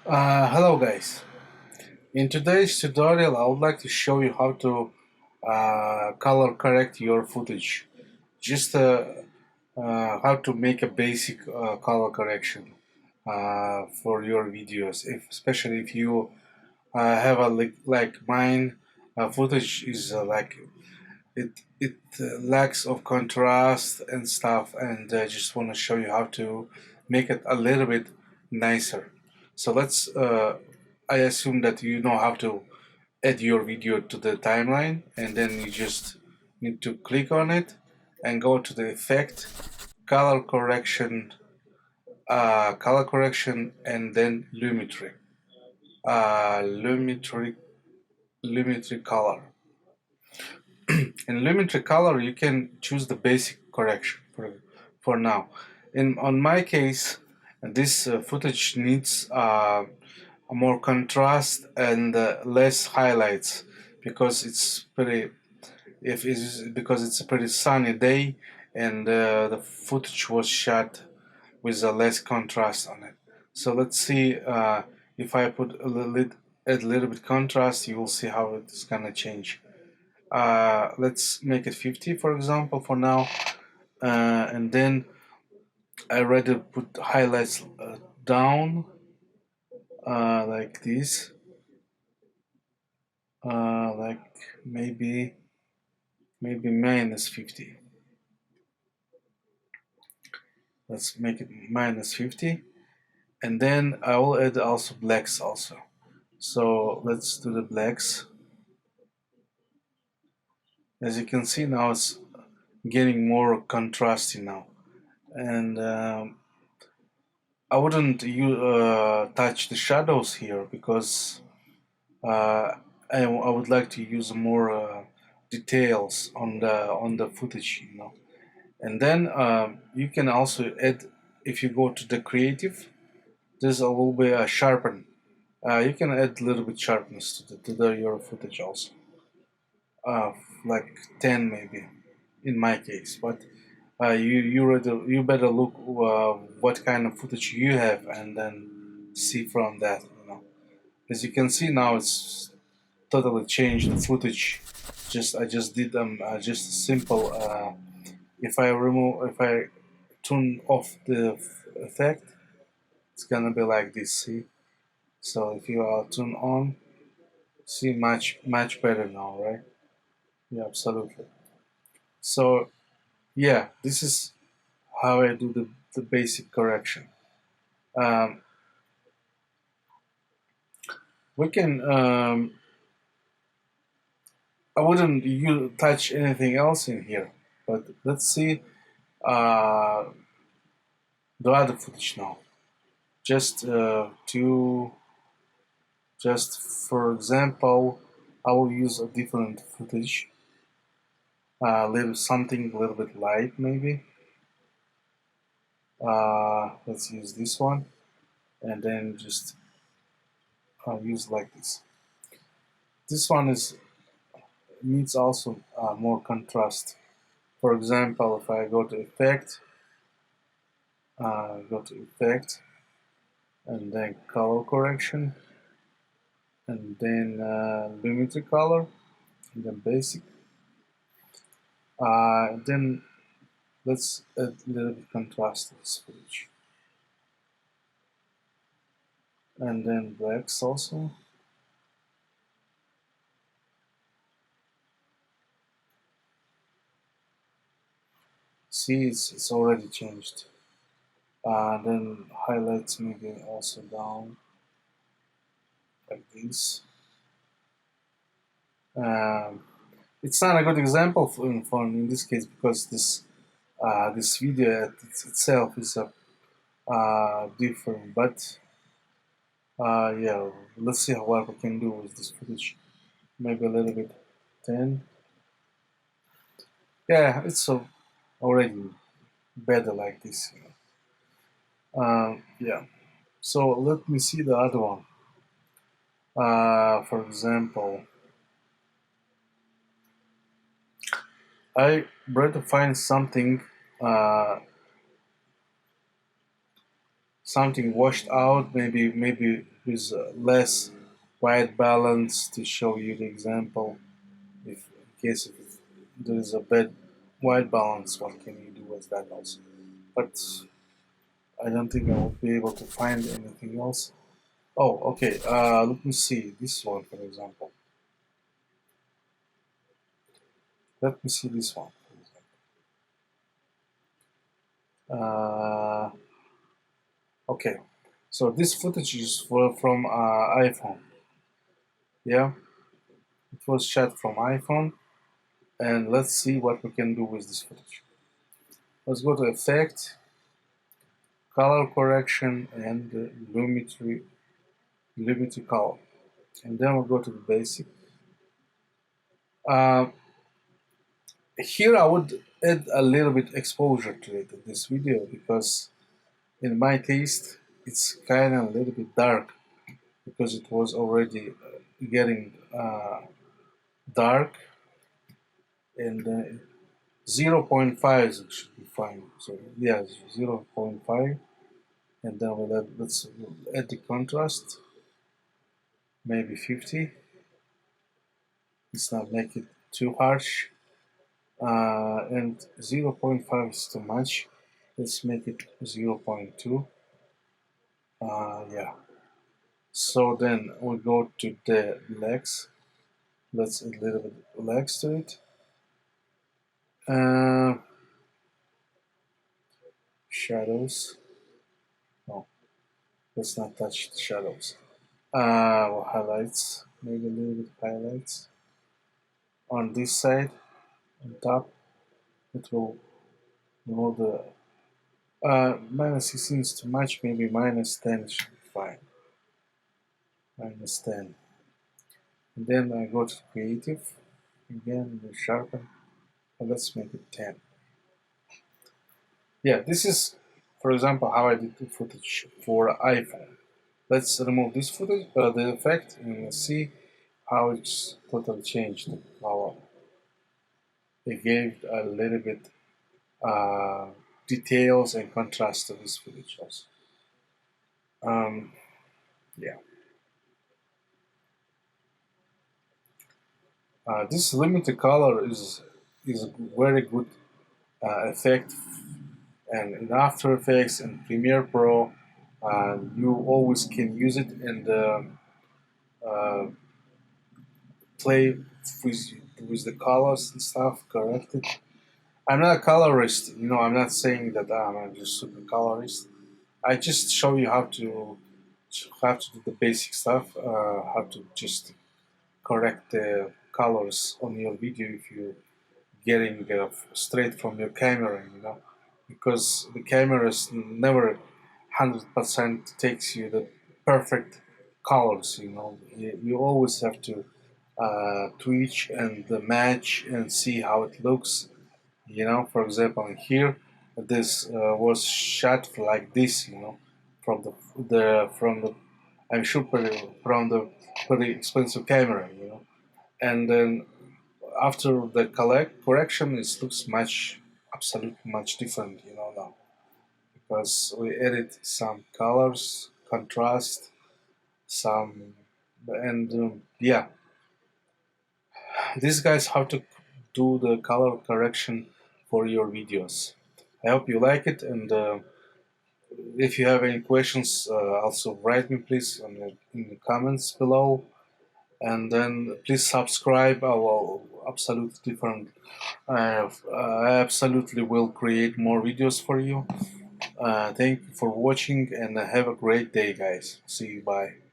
Hello guys. In today's tutorial I would like to show you how to color correct your footage. Just how to make a basic color correction for your videos, especially if you have a like mine footage is it lacks of contrast and stuff, and I just want to show you how to make it a little bit nicer. So let's I assume that you know how to add your video to the timeline, and then you just need to click on it and go to the effect, color correction, and then lumetri lumetri color. In lumetri color you can choose the basic correction for now. In on my case, this footage needs more contrast and less highlights because it's pretty if it's because it's a pretty sunny day, and the footage was shot with a less contrast on it. So let's see, if I put add a little bit contrast, you will see how it's gonna change. Let's make it 50 for example for now, and then I rather put highlights down, like this, like maybe minus 50. Let's make it minus 50, and then I will add also blacks also. So let's do the blacks. As you can see now, it's getting more contrasty now, and I wouldn't touch the shadows here because uh, I would like to use more details on the footage, you know. And then you can also add, if you go to the creative, there's a little bit sharpen. You can add a little bit sharpness to your footage also, uh, like 10 maybe, in my case. But you better look what kind of footage you have and then see from that. You know, as you can see now, it's totally changed the footage. Just I just did just a simple. If I turn off the effect, it's gonna be like this. See, so if you turn on, see much better now, right? Yeah, absolutely. So yeah, this is how I do the basic correction. Um, we can I wouldn't touch anything else in here, but let's see uh, the other footage now. Just to just for example, I will use a different footage, little something a little bit light maybe. Let's use this one, and then just use like this. This one is needs also more contrast. For example, if I go to effect, and then color correction, and then lumetri color, and then basic. Then let's add a little bit contrast to this footage, and then blacks also. See, it's already changed. Then highlights maybe also down like this. Um, it's not a good example in this case because this video itself is a different, but yeah, let's see what we can do with this footage. Maybe a little bit 10. Yeah, it's already better like this. Yeah. So let me see the other one. For example, I try to find something washed out, maybe with less white balance to show you the example. If in case if there is a bad white balance, what can you do with that also? But I don't think I will be able to find anything else. Oh, okay. Let me see this one, for example. Let me see this one. Uh, okay. So this footage is from iPhone. Yeah, it was shot from iPhone, and let's see what we can do with this footage. Let's go to Effect, Color Correction, and Lumetri Color, and then we'll go to the Basic. Uh, Here I would add a little bit exposure to it in this video because in my taste it's kind of a little bit dark because it was already getting dark, and 0.5 should be fine. So yeah, 0.5, and then let's add the contrast, maybe 50. Let's not make it too harsh. And 0.5 is too much. Let's make it 0.2. Yeah. So then we go to the legs. Let's add a little bit legs to it. Shadows. No, let's not touch the shadows. Highlights. Maybe a little bit highlights on this side, on top. It will know the minus 16 is too much. Maybe minus 10 should be fine. Minus 10. And then I go to creative again, sharpen, and let's make it 10. Yeah, this is, for example, how I did the footage for iPhone. Let's remove this footage, the effect, and see how it's totally changed the color. It gave a little bit details and contrast to this footage also. Yeah. This limited color is a very good effect, and in After Effects and Premiere Pro, you always can use it and uh, play with the colors and stuff, correct it. I'm not a colorist, I'm not saying that I'm just super colorist. I just show you how to do the basic stuff, how to just correct the colors on your video if you're getting straight from your camera, because the cameras never 100% takes you the perfect colors, you always have to tweak and match and see how it looks. For example, here this was shot like this, from the I'm sure from the pretty expensive camera, and then after the correction, it looks absolutely much different, now, because we added some colors, contrast, some, and yeah, these guys how to do the color correction for your videos. I hope you like it, and if you have any questions, also write me please in the comments below, and then please subscribe. I will absolutely will create more videos for you. Thank you for watching, and have a great day, guys. See you. Bye.